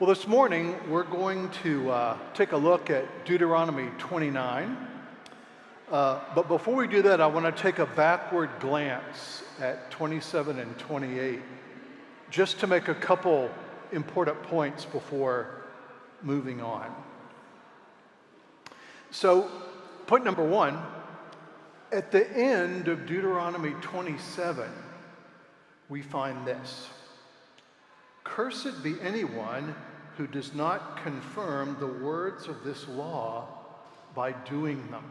Well, this morning we're going to take a look at Deuteronomy 29. But before we do that, I want to take a backward glance at 27 and 28, just to make a couple important points before moving on. So, point number one, at the end of Deuteronomy 27, we find this: "Cursed be anyone who does not confirm the words of this law by doing them."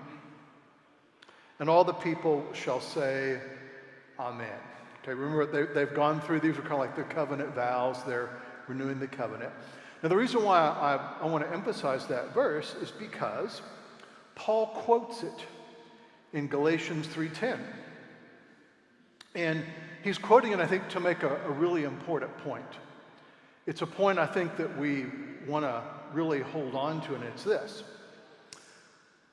And all the people shall say, Amen. Okay, remember they've gone through, these are kind of like the covenant vows, they're renewing the covenant. Now the reason why I want to emphasize that verse is because Paul quotes it in Galatians 3:10. And he's quoting it, I think, to make a really important point. It's a point I think that we want to really hold on to, and it's this: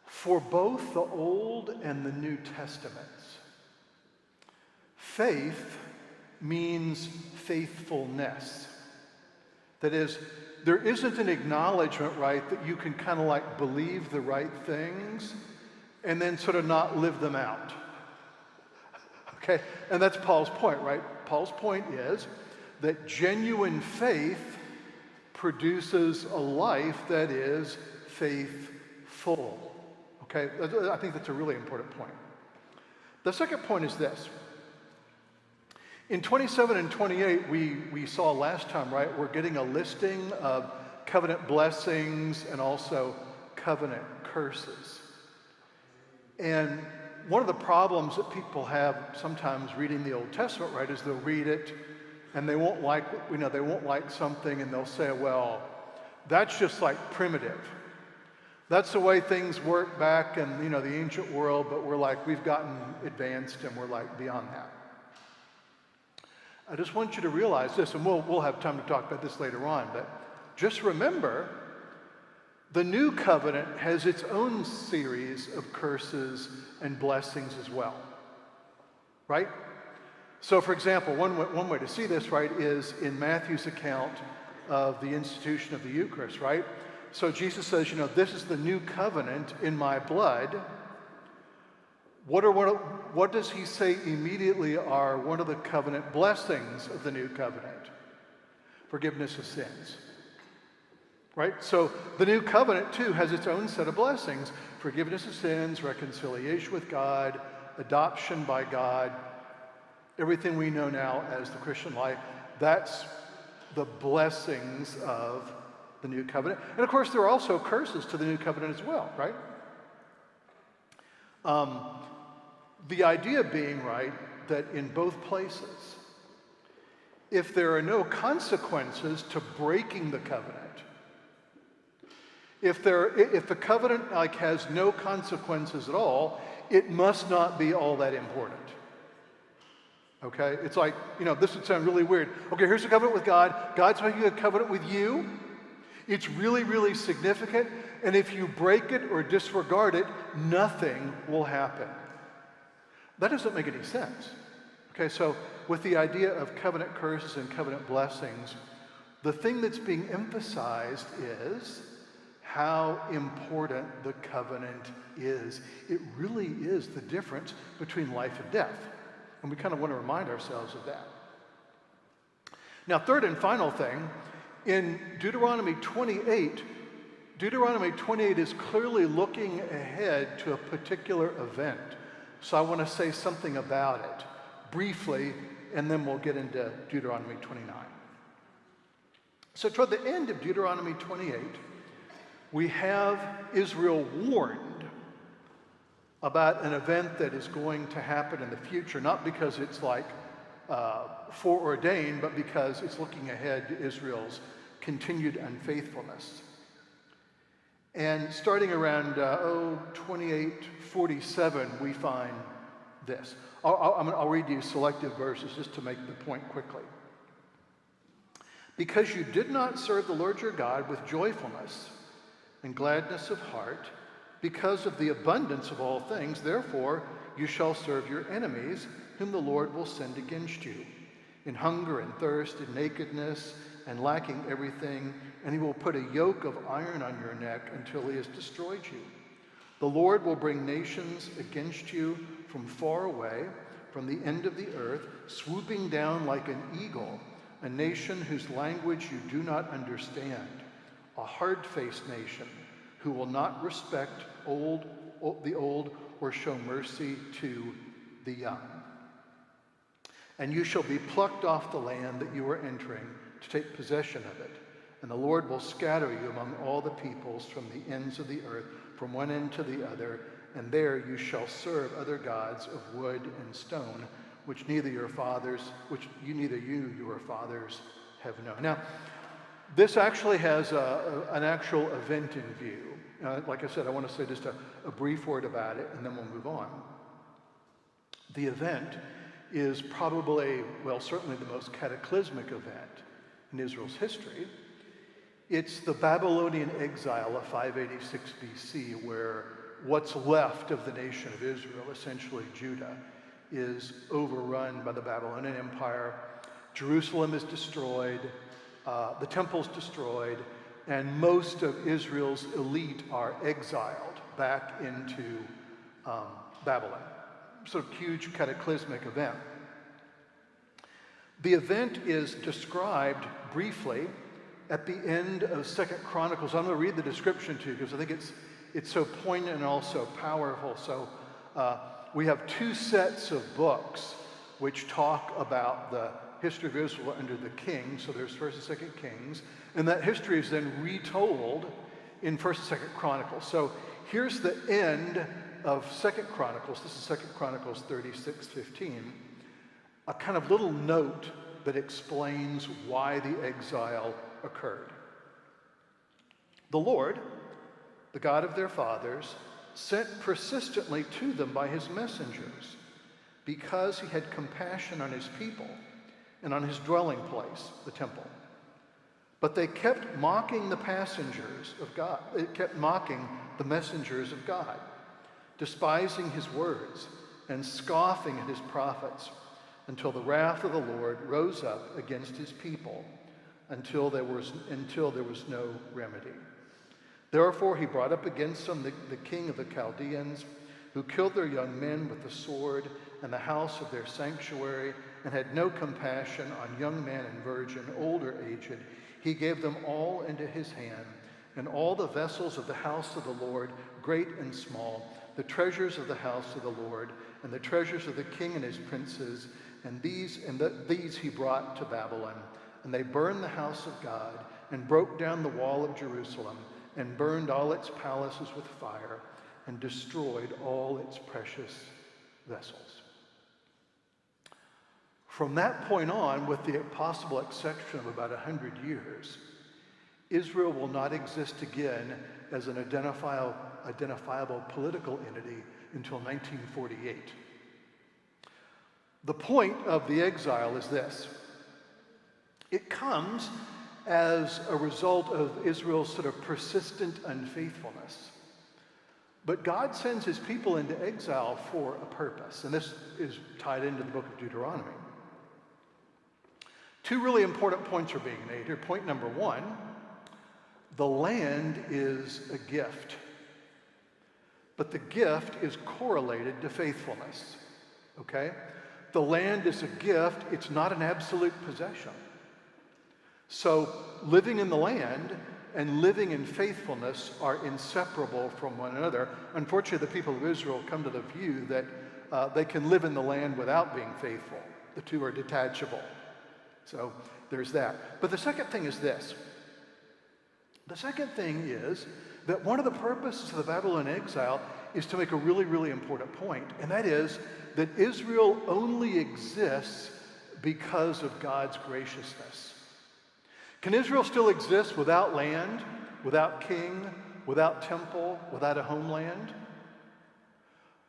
for both the Old and the New Testaments, faith means faithfulness. That is, there isn't an acknowledgement, right, that you can kind of like believe the right things and then sort of not live them out. Okay, and that's Paul's point, right? Paul's point is that genuine faith produces a life that is faithful. Okay, I think that's a really important point. The second point is this. In 27 and 28, we saw last time, right, we're getting a listing of covenant blessings and also covenant curses. And one of the problems that people have sometimes reading the Old Testament, right, is they'll read it and they won't like, they won't like something, and they'll say, well, that's just like primitive. That's the way things work back in, the ancient world, but we've gotten advanced and we're like beyond that. I just want you to realize this, and we'll have time to talk about this later on, but just remember, the new covenant has its own series of curses and blessings as well, right? So, for example, one way to see this, right, is in Matthew's account of the institution of the Eucharist, right? So Jesus says, this is the new covenant in my blood. What does he say immediately are one of the covenant blessings of the new covenant? Forgiveness of sins, right? So the new covenant, too, has its own set of blessings: forgiveness of sins, reconciliation with God, adoption by God, everything we know now as the Christian life. That's the blessings of the new covenant. And of course, there are also curses to the new covenant as well, right? The idea being, right, that in both places, if there are no consequences to breaking the covenant, if the covenant has no consequences at all, it must not be all that important. Okay? It's like, this would sound really weird. Okay, here's a covenant with God. God's making a covenant with you. It's really, really significant. And if you break it or disregard it, nothing will happen. That doesn't make any sense. Okay, so with the idea of covenant curses and covenant blessings, the thing that's being emphasized is how important the covenant is. It really is the difference between life and death. And we kind of want to remind ourselves of that. Now, third and final thing, in Deuteronomy 28 is clearly looking ahead to a particular event. So I want to say something about it briefly, and then we'll get into Deuteronomy 29. So toward the end of Deuteronomy 28, we have Israel warned about an event that is going to happen in the future, not because it's foreordained, but because it's looking ahead to Israel's continued unfaithfulness. And starting around 28:47, we find this. I'll read you selective verses just to make the point quickly. "Because you did not serve the Lord your God with joyfulness and gladness of heart, because of the abundance of all things, therefore you shall serve your enemies, whom the Lord will send against you, in hunger and thirst, in nakedness and lacking everything, and he will put a yoke of iron on your neck until he has destroyed you. The Lord will bring nations against you from far away, from the end of the earth, swooping down like an eagle, a nation whose language you do not understand, a hard-faced nation who will not respect the old or show mercy to the young. And you shall be plucked off the land that you are entering to take possession of it. And the Lord will scatter you among all the peoples from the ends of the earth, from one end to the other, and there you shall serve other gods of wood and stone, which neither you nor your fathers have known. Now, this actually has an actual event in view. Like I said, I want to say just a brief word about it, and then we'll move on. The event is probably, well, certainly the most cataclysmic event in Israel's history. It's the Babylonian exile of 586 BC, where what's left of the nation of Israel, essentially Judah, is overrun by the Babylonian Empire. Jerusalem is destroyed, the temple's destroyed, and most of Israel's elite are exiled back into Babylon. So huge cataclysmic event. The event is described briefly at the end of 2nd Chronicles. I'm going to read the description to you because I think it's so poignant and also powerful. So we have two sets of books which talk about the history of Israel under the king. So there's 1st and 2nd Kings, and that history is then retold in 1st and 2nd Chronicles. So here's the end of 2nd Chronicles. This is 2nd Chronicles 36:15. A kind of little note that explains why the exile occurred. The Lord, the God of their fathers, sent persistently to them by his messengers, because he had compassion on his people and on his dwelling place, the temple. But they kept mocking the passengers of God. They kept mocking the messengers of God, despising his words and scoffing at his prophets, until the wrath of the Lord rose up against his people, until there was no remedy. Therefore he brought up against them the king of the Chaldeans, who killed their young men with the sword and the house of their sanctuary, and had no compassion on young man and virgin, old or aged. He gave them all into his hand, and all the vessels of the house of the Lord, great and small, the treasures of the house of the Lord, and the treasures of the king and his princes, and these he brought to Babylon. And they burned the house of God, and broke down the wall of Jerusalem, and burned all its palaces with fire, and destroyed all its precious vessels. From that point on, with the possible exception of about 100 years, Israel will not exist again as an identifiable political entity until 1948. The point of the exile is this. It comes as a result of Israel's sort of persistent unfaithfulness. But God sends his people into exile for a purpose, and this is tied into the book of Deuteronomy. Two really important points are being made here. Point number one, the land is a gift, but the gift is correlated to faithfulness, okay? The land is a gift, it's not an absolute possession. So living in the land and living in faithfulness are inseparable from one another. Unfortunately, the people of Israel come to the view that they can live in the land without being faithful. The two are detachable. So there's that. But the second thing is this. The second thing is that one of the purposes of the Babylon exile is to make a really, really important point, and that is that Israel only exists because of God's graciousness. Can Israel still exist without land, without king, without temple, without a homeland?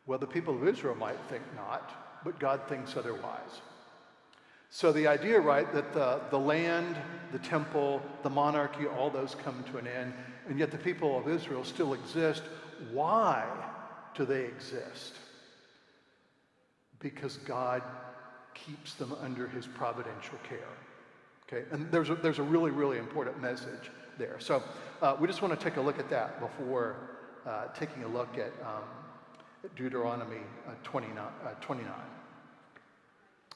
Well, the people of Israel might think not, but God thinks otherwise. So the idea, right, that the land, the temple, the monarchy, all those come to an end, and yet the people of Israel still exist. Why do they exist? Because God keeps them under his providential care. Okay, and there's a really, really important message there. So we just want to take a look at that before taking a look at Deuteronomy 29.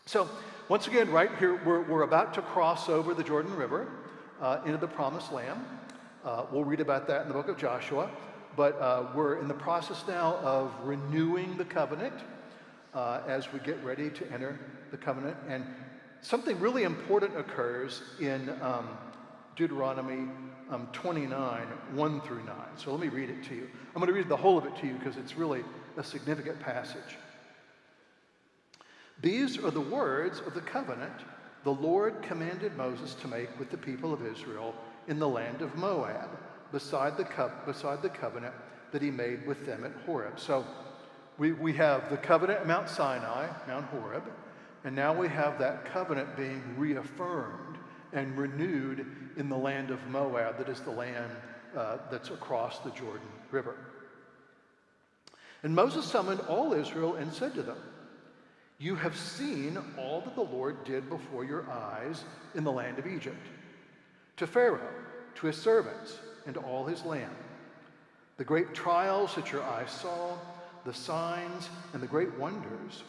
So once again, right here, we're about to cross over the Jordan River into the Promised Land. We'll read about that in the book of Joshua, but we're in the process now of renewing the covenant as we get ready to enter the covenant. And something really important occurs in Deuteronomy 29, 1 through 9. So let me read it to you. I'm going to read the whole of it to you because it's really a significant passage. These are the words of the covenant the Lord commanded Moses to make with the people of Israel in the land of Moab, beside the covenant that he made with them at Horeb. So we have the covenant at Mount Sinai, Mount Horeb, and now we have that covenant being reaffirmed and renewed in the land of Moab, that is the land that's across the Jordan River. And Moses summoned all Israel and said to them, "You have seen all that the Lord did before your eyes in the land of Egypt, to Pharaoh, to his servants, and to all his land. The great trials that your eyes saw, the signs and the great wonders.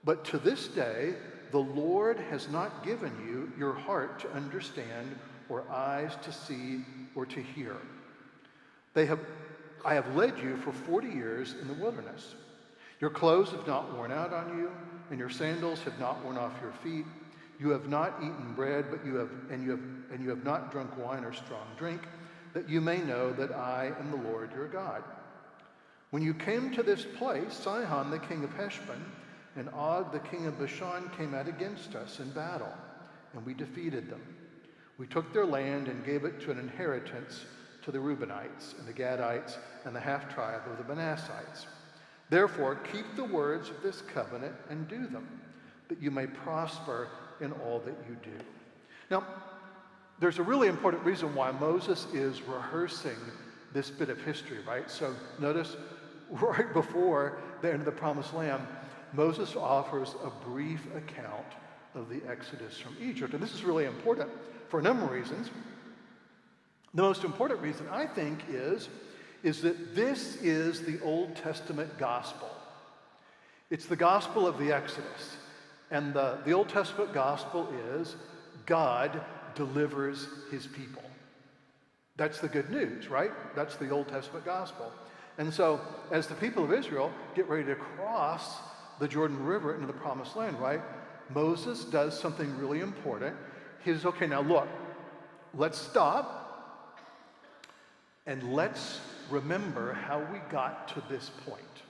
But to this day, the Lord has not given you your heart to understand, or eyes to see or to hear. I have led you for 40 years in the wilderness. Your clothes have not worn out on you, and your sandals have not worn off your feet. You have not eaten bread, but you have not drunk wine or strong drink, that you may know that I am the Lord your God. When you came to this place, Sihon the king of Heshbon and Og the king of Bashan came out against us in battle, and we defeated them. We took their land and gave it to an inheritance to the Reubenites and the Gadites and the half-tribe of the Manassites. Therefore, keep the words of this covenant and do them, that you may prosper in all that you do." Now, there's a really important reason why Moses is rehearsing this bit of history, right? So notice right before they enter the Promised Land, Moses offers a brief account of the Exodus from Egypt. And this is really important for a number of reasons. The most important reason, I think, is that this is the Old Testament gospel. It's the gospel of the Exodus. And the Old Testament gospel is God delivers his people. That's the good news, right? That's the Old Testament gospel. And so as the people of Israel get ready to cross the Jordan River into the Promised Land, right, Moses does something really important. He says, okay, now look, let's stop and let's remember how we got to this point.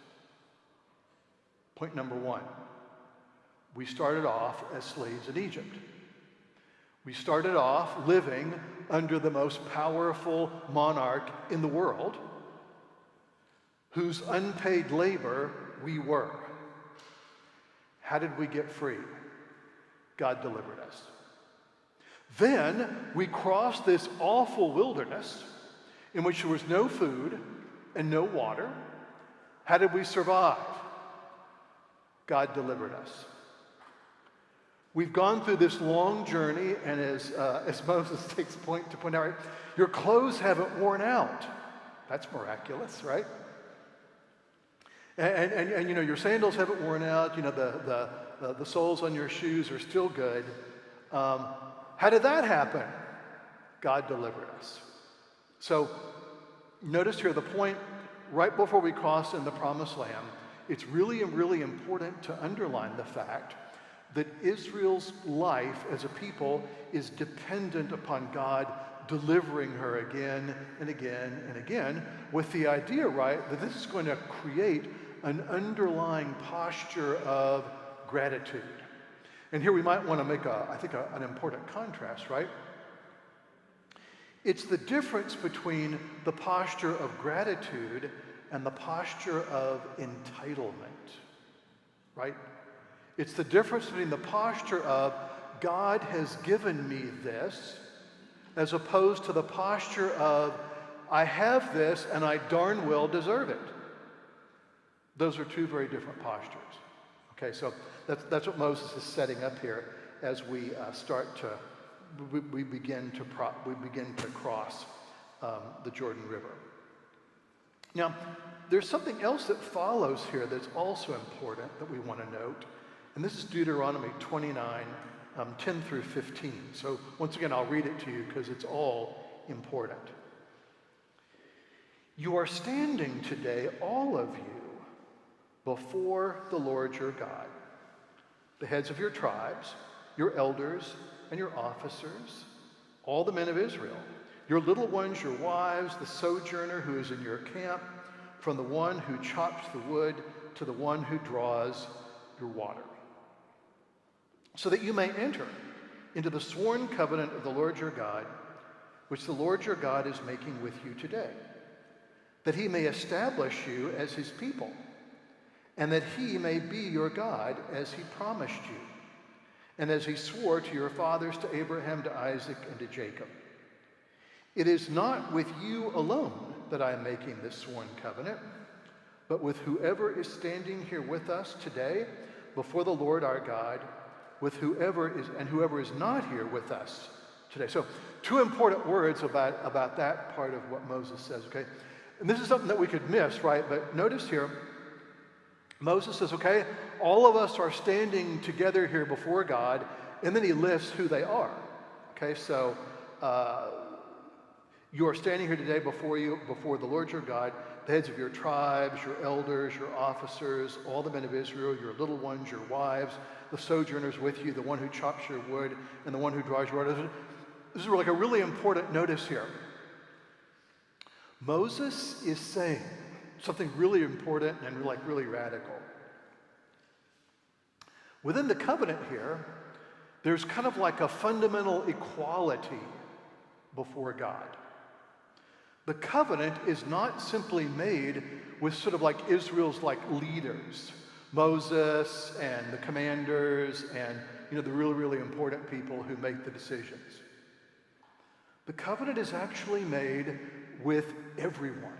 Point number one, we started off as slaves in Egypt. We started off living under the most powerful monarch in the world, whose unpaid labor we were. How did we get free? God delivered us. Then we crossed this awful wilderness in which there was no food and no water. How did we survive? God delivered us. We've gone through this long journey, and as Moses takes point to point out, right, your clothes haven't worn out. That's miraculous, right? And you know, your sandals haven't worn out. You know, the soles on your shoes are still good. How did that happen? God delivered us. So notice here the point right before we cross in the Promised Land. It's really, really important to underline the fact that Israel's life as a people is dependent upon God delivering her again and again and again, with the idea, right, that this is going to create an underlying posture of gratitude. And here we might want to make, an important contrast, right? It's the difference between the posture of gratitude and the posture of entitlement, right? It's the difference between the posture of God has given me this, as opposed to the posture of I have this and I darn well deserve it. Those are two very different postures. Okay, so that's what Moses is setting up here as we start to we begin to cross the Jordan River. Now, there's something else that follows here that's also important that we want to note, and this is Deuteronomy 29, 10 through 15. So once again, I'll read it to you because it's all important. You are standing today, all of you, before the Lord your God, the heads of your tribes, your elders, and your officers, all the men of Israel, your little ones, your wives, the sojourner who is in your camp, from the one who chops the wood to the one who draws your water, so that you may enter into the sworn covenant of the Lord your God, which the Lord your God is making with you today, that he may establish you as his people, and that he may be your God as he promised you, and as he swore to your fathers, to Abraham, to Isaac, and to Jacob. It is not with you alone that I am making this sworn covenant, but with whoever is standing here with us today before the Lord our God, with whoever is not here with us today. So, two important words about that part of what Moses says, okay? And this is something that we could miss, right? But notice here, Moses says, okay, all of us are standing together here before God, and then he lists who they are. Okay, so you are standing here today before the Lord your God, the heads of your tribes, your elders, your officers, all the men of Israel, your little ones, your wives, the sojourners with you, the one who chops your wood, and the one who draws your water. This is like a really important notice here. Moses is saying something really important and really radical. Within the covenant here, there's kind of like a fundamental equality before God. The covenant is not simply made with sort of like Israel's like leaders, Moses and the commanders and the really important people who make the decisions. The covenant is actually made with everyone,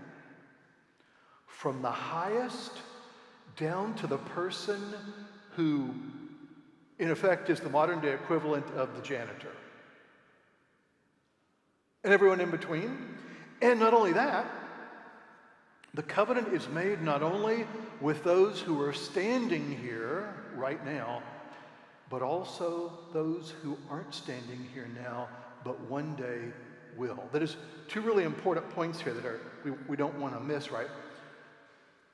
from the highest down to the person who, in effect, is the modern day equivalent of the janitor. And everyone in between. And not only that, the covenant is made not only with those who are standing here right now, but also those who aren't standing here now, but one day will. That is two really important points here that we don't want to miss, right?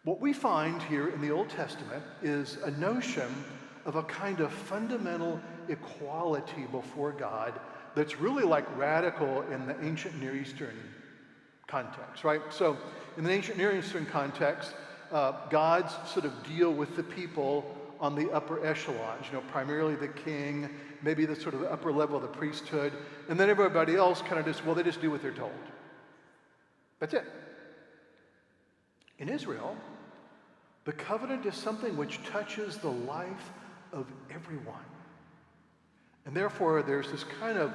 What we find here in the Old Testament is a notion of a kind of fundamental equality before God that's really like radical in the ancient Near Eastern context, right? So in the ancient Near Eastern context, gods sort of deal with the people on the upper echelons, primarily the king, maybe the sort of the upper level of the priesthood, and then everybody else kind of they just do what they're told. That's it. In Israel, the covenant is something which touches the life of everyone. And therefore, there's this kind of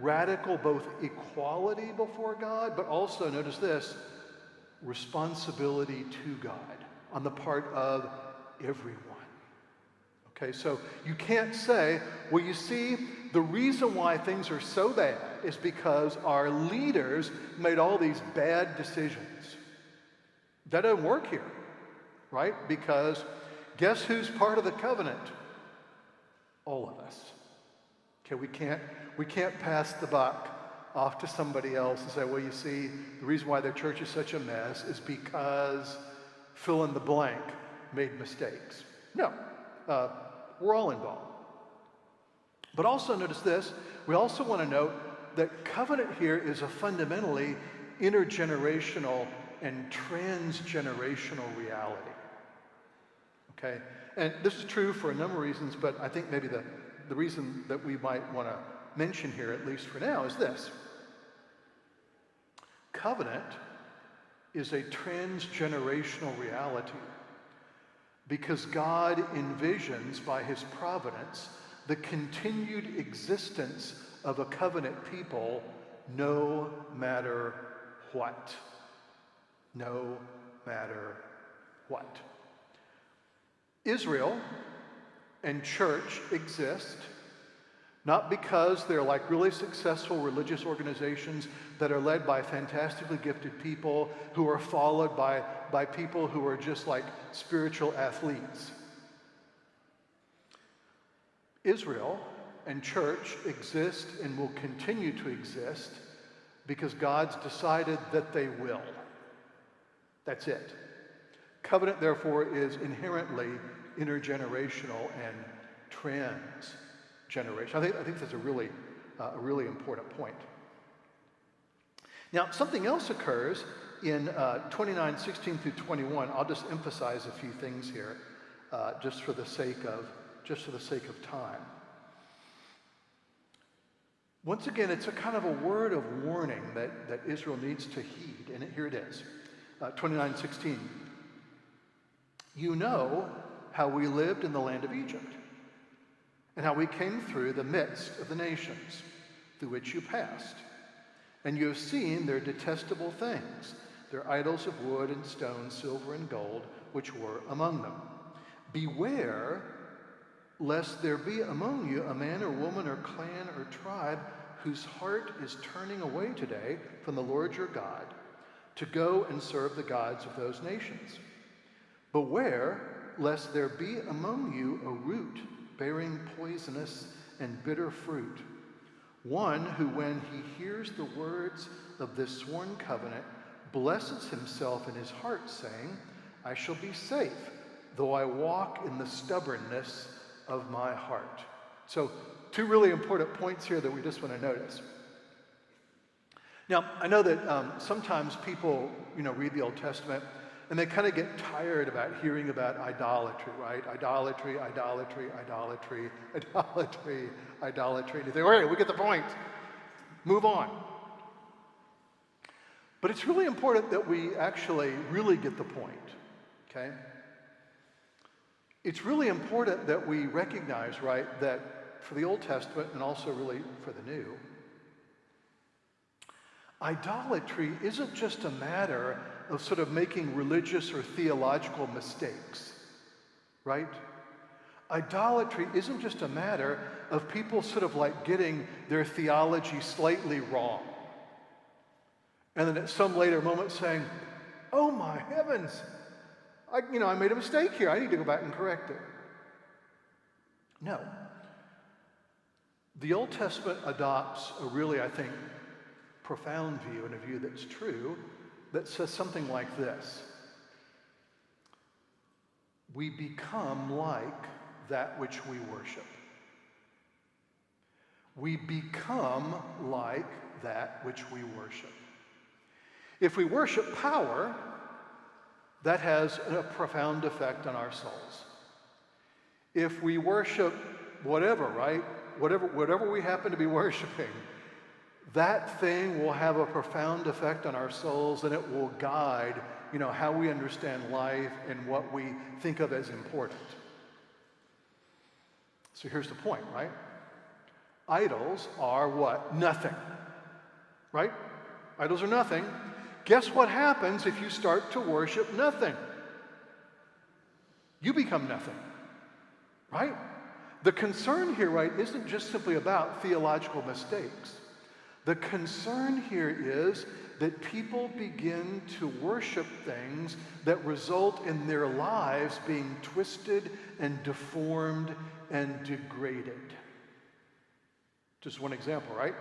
radical both equality before God, but also, notice this, responsibility to God on the part of everyone. Okay, so you can't say, well, you see, the reason why things are so bad is because our leaders made all these bad decisions. That doesn't work here, right? Because guess who's part of the covenant? All of us. Okay, we can't pass the buck off to somebody else and say, well, you see, the reason why their church is such a mess is because fill in the blank made mistakes. No, we're all involved. But also notice this, we also want to note that covenant here is a fundamentally intergenerational and transgenerational reality. Okay, and this is true for a number of reasons, but I think maybe the reason that we might want to mention here, at least for now, is this. Covenant is a transgenerational reality because God envisions by his providence the continued existence of a covenant people no matter what. No matter what. Israel and church exist Not because they're like really successful religious organizations that are led by fantastically gifted people who are followed by people who are just like spiritual athletes. Israel and church exist and will continue to exist because God's decided that they will. That's it. Covenant, therefore, is inherently intergenerational and transgenerational. I think that's a really important point. Now, something else occurs in 29:16 through 21. I'll just emphasize a few things here, just for the sake of time. Once again, it's a kind of a word of warning that Israel needs to heed, and here it is. 29:16. You know how we lived in the land of Egypt, and how we came through the midst of the nations through which you passed. And you have seen their detestable things, their idols of wood and stone, silver and gold, which were among them. Beware lest there be among you a man or woman or clan or tribe whose heart is turning away today from the Lord your God to go and serve the gods of those nations. Beware lest there be among you a root bearing poisonous and bitter fruit, one who, when he hears the words of this sworn covenant, blesses himself in his heart, saying, I shall be safe, though I walk in the stubbornness of my heart. So, two really important points here that we just want to notice. Now, I know that sometimes people, read the Old Testament and they kind of get tired about hearing about idolatry, right? Idolatry, idolatry, idolatry, idolatry, idolatry. And you think, all right, we get the point. Move on. But it's really important that we actually really get the point, okay? It's really important that we recognize, right, that for the Old Testament and also really for the New, idolatry isn't just a matter of sort of making religious or theological mistakes, right? Idolatry isn't just a matter of people sort of like getting their theology slightly wrong. And then at some later moment saying, oh my heavens, I made a mistake here. I need to go back and correct it. No. The Old Testament adopts a really, I think, profound view, and a view that's true, that says something like this. We become like that which we worship. We become like that which we worship. If we worship power, that has a profound effect on our souls. If we worship whatever, right? Whatever we happen to be worshiping, that thing will have a profound effect on our souls, and it will guide, how we understand life and what we think of as important. So here's the point, right? Idols are what? Nothing, right? Idols are nothing. Guess what happens if you start to worship nothing? You become nothing, right? The concern here, right, isn't just simply about theological mistakes. The concern here is that people begin to worship things that result in their lives being twisted and deformed and degraded. Just one example, right?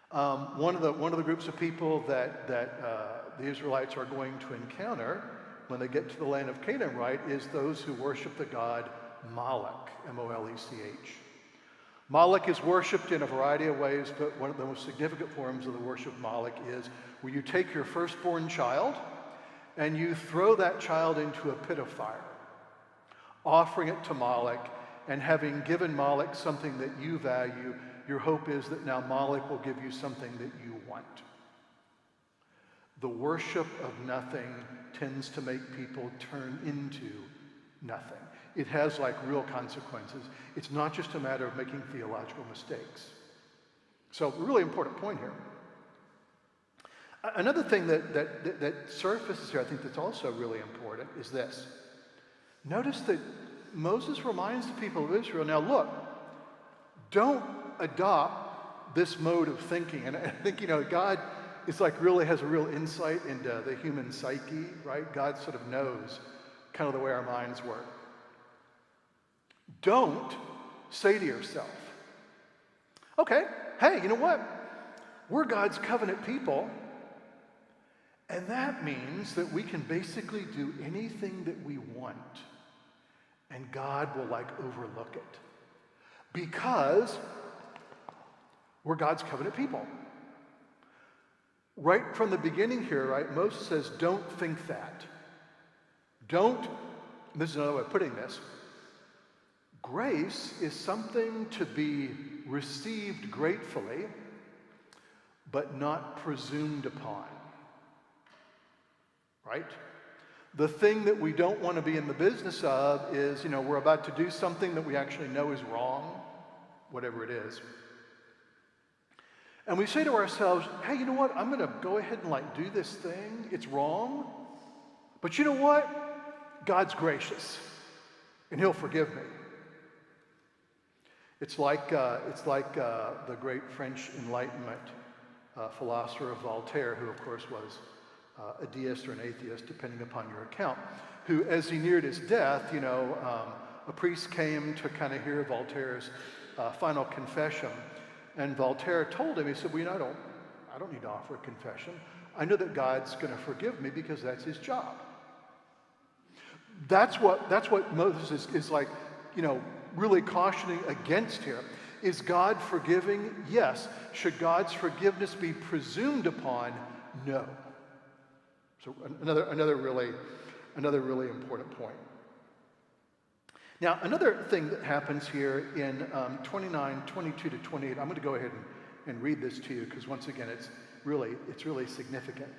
One of the groups of people that the Israelites are going to encounter when they get to the land of Canaan, right, is those who worship the god Moloch, M-O-L-E-C-H. Moloch is worshipped in a variety of ways, but one of the most significant forms of the worship of Moloch is where you take your firstborn child and you throw that child into a pit of fire, offering it to Moloch, and having given Moloch something that you value, your hope is that now Moloch will give you something that you want. The worship of nothing tends to make people turn into nothing. It has real consequences. It's not just a matter of making theological mistakes. So, a really important point here. Another thing that surfaces here, I think that's also really important, is this. Notice that Moses reminds the people of Israel, now look, don't adopt this mode of thinking. And I think, God is like really has a real insight into the human psyche, right? God sort of knows kind of the way our minds work. Don't say to yourself, okay, hey, you know what? We're God's covenant people, and that means that we can basically do anything that we want, and God will overlook it. Because we're God's covenant people. Right from the beginning here, right, Moses says, don't think that. This is another way of putting this. Grace is something to be received gratefully, but not presumed upon. Right? The thing that we don't want to be in the business of is, we're about to do something that we actually know is wrong, whatever it is. And we say to ourselves, hey, you know what? I'm going to go ahead and do this thing. It's wrong. But you know what? God's gracious, and he'll forgive me. It's like the great French Enlightenment philosopher Voltaire, who of course was a deist or an atheist, depending upon your account, who, as he neared his death, a priest came to kind of hear Voltaire's final confession. And Voltaire told him, he said, well, I don't need to offer a confession. I know that God's going to forgive me because that's his job. That's what Moses is really cautioning against here. Is God forgiving? Yes. Should God's forgiveness be presumed upon? No. So another really important point. Now, another thing that happens here in 29, 22 to 28, I'm going to go ahead and read this to you because once again, it's really significant.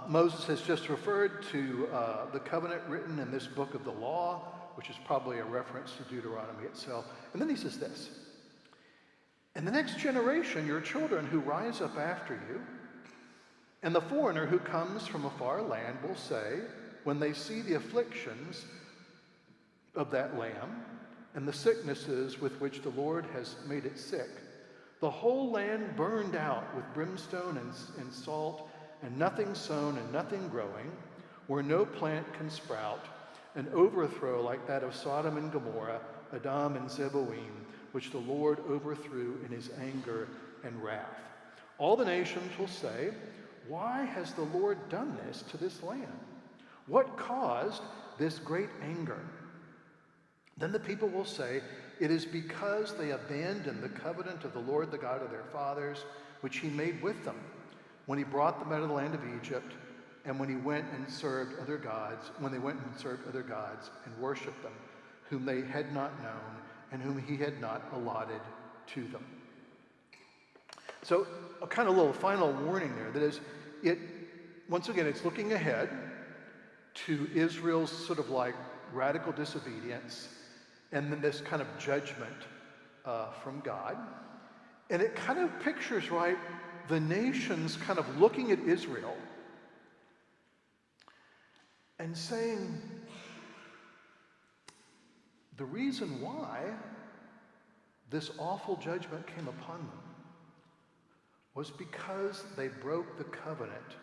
Moses has just referred to the covenant written in this book of the law, which is probably a reference to Deuteronomy itself. And then he says this, "In the next generation, your children who rise up after you, and the foreigner who comes from a far land will say, when they see the afflictions of that land and the sicknesses with which the Lord has made it sick, the whole land burned out with brimstone and salt, and nothing sown and nothing growing, where no plant can sprout, an overthrow like that of Sodom and Gomorrah, Adam and Zeboim, which the Lord overthrew in his anger and wrath. All the nations will say, why has the Lord done this to this land? What caused this great anger? Then the people will say, it is because they abandoned the covenant of the Lord, the God of their fathers, which he made with them, when he brought them out of the land of Egypt, and when they went and served other gods and worshipped them, whom they had not known, and whom he had not allotted to them." So a kind of little final warning there, that is, once again, it's looking ahead to Israel's sort of radical disobedience, and then this kind of judgment from God. And it kind of pictures, right, the nations kind of looking at Israel and saying, the reason why this awful judgment came upon them was because they broke the covenant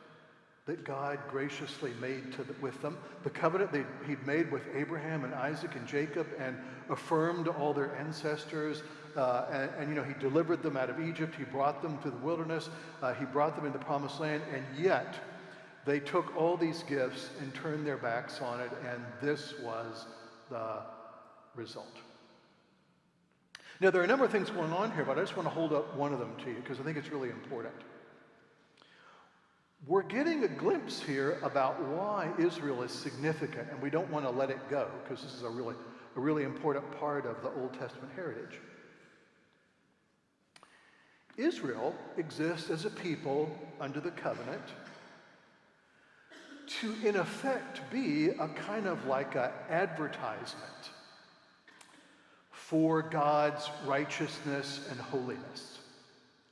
that God graciously made with them, the covenant that he'd made with Abraham and Isaac and Jacob, and affirmed all their ancestors, and he delivered them out of Egypt, he brought them to the wilderness, he brought them into the promised land, and yet they took all these gifts and turned their backs on it, and this was the result. Now, there are a number of things going on here, but I just want to hold up one of them to you because I think it's really important. We're getting a glimpse here about why Israel is significant, and we don't want to let it go because this is a really important part of the Old Testament heritage. Israel exists as a people under the covenant to, in effect, be a kind of like an advertisement for God's righteousness and holiness.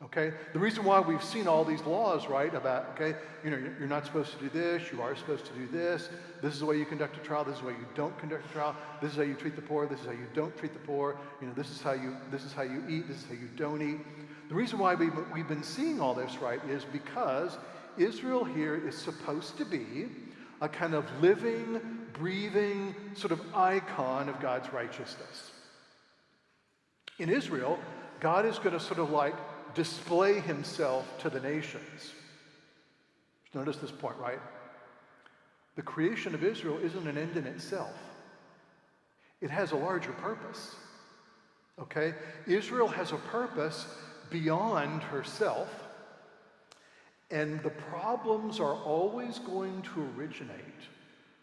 Okay? The reason why we've seen all these laws, right, about, okay, you're not supposed to do this, you are supposed to do this is the way you conduct a trial, this is the way you don't conduct a trial, this is how you treat the poor, this is how you don't treat the poor, this is how you eat, this is how you don't eat. The reason why we've been seeing all this, right, is because Israel here is supposed to be a kind of living, breathing sort of icon of God's righteousness. In Israel, God is going to sort of like display himself to the nations. Notice this point, right? The creation of Israel isn't an end in itself. It has a larger purpose. Okay? Israel has a purpose beyond herself, and the problems are always going to originate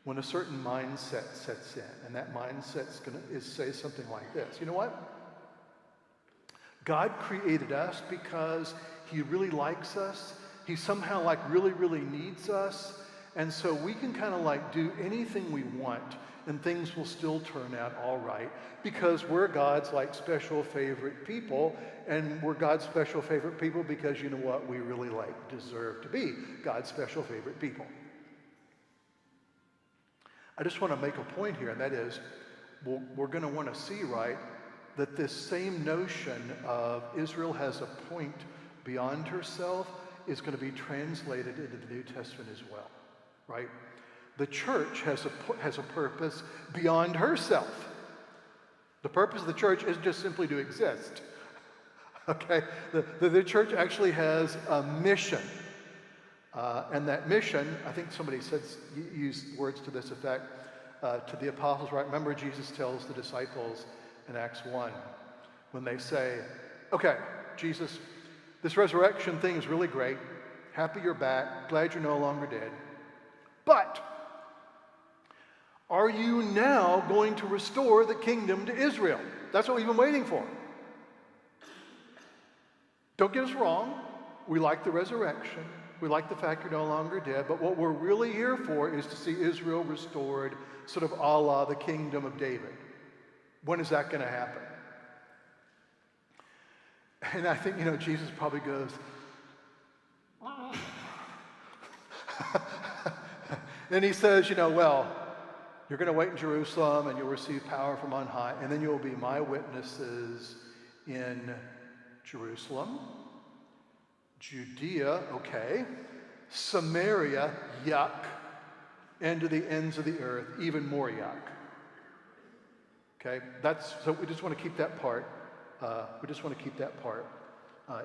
when a certain mindset sets in. And that mindset's going to say something like this. You know what? God created us because he really likes us. He somehow like really, really needs us. And so we can kind of like do anything we want and things will still turn out all right because we're God's like special favorite people, and we're God's special favorite people because you know what? We really like deserve to be God's special favorite people. I just want to make a point here, and that is we're going to want to see, right, that this same notion of Israel has a point beyond herself is going to be translated into the New Testament as well, right? The church has a purpose beyond herself. The purpose of the church isn't just simply to exist, okay? The church actually has a mission, and that mission, I think somebody used words to this effect, to the apostles, right? Remember Jesus tells the disciples in Acts 1, when they say, okay, Jesus, this resurrection thing is really great. Happy you're back. Glad you're no longer dead. But are you now going to restore the kingdom to Israel? That's what we've been waiting for. Don't get us wrong. We like the resurrection. We like the fact you're no longer dead. But what we're really here for is to see Israel restored, sort of a la the kingdom of David. When is that going to happen? And I think, Jesus probably goes, and he says, well, you're going to wait in Jerusalem and you'll receive power from on high, and then you'll be my witnesses in Jerusalem, Judea, okay, Samaria, yuck, and to the ends of the earth, even more yuck. Okay, so we just want to keep that part.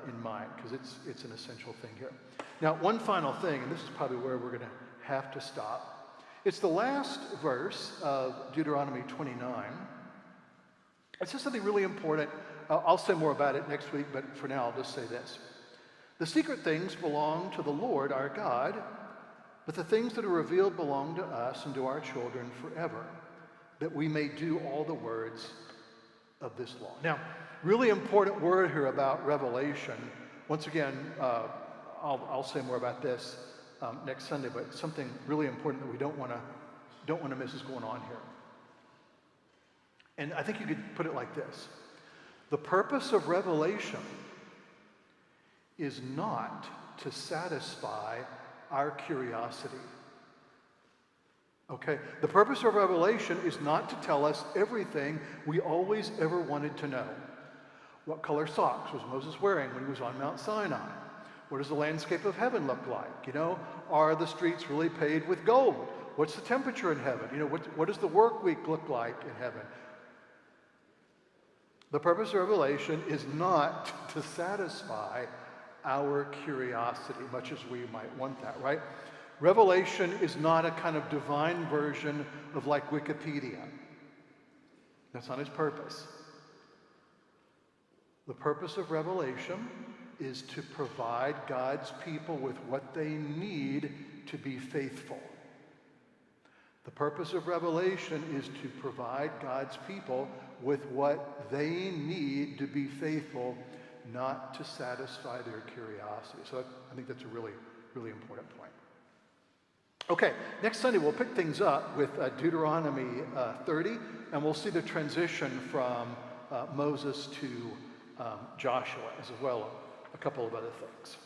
In mind because it's an essential thing here. Now, one final thing, and this is probably where we're going to have to stop. It's the last verse of Deuteronomy 29. It says something really important. I'll say more about it next week, but for now, I'll just say this: the secret things belong to the Lord our God, but the things that are revealed belong to us and to our children forever, that we may do all the words of this law. Now, really important word here about revelation. Once again, I'll say more about this next Sunday, but something really important that we don't want to miss is going on here. And I think you could put it like this: the purpose of revelation is not to satisfy our curiosity. Okay, the purpose of revelation is not to tell us everything we always ever wanted to know. What color socks was Moses wearing when he was on Mount Sinai? What does the landscape of heaven look like? Are the streets really paved with gold? What's the temperature in heaven? What does the work week look like in heaven? The purpose of revelation is not to satisfy our curiosity, much as we might want that, right? Revelation is not a kind of divine version of like Wikipedia. That's not its purpose. The purpose of revelation is to provide God's people with what they need to be faithful. The purpose of revelation is to provide God's people with what they need to be faithful, not to satisfy their curiosity. So I think that's a really, really important point. Okay, next Sunday we'll pick things up with Deuteronomy 30, and we'll see the transition from Moses to Joshua as well. a couple of other things.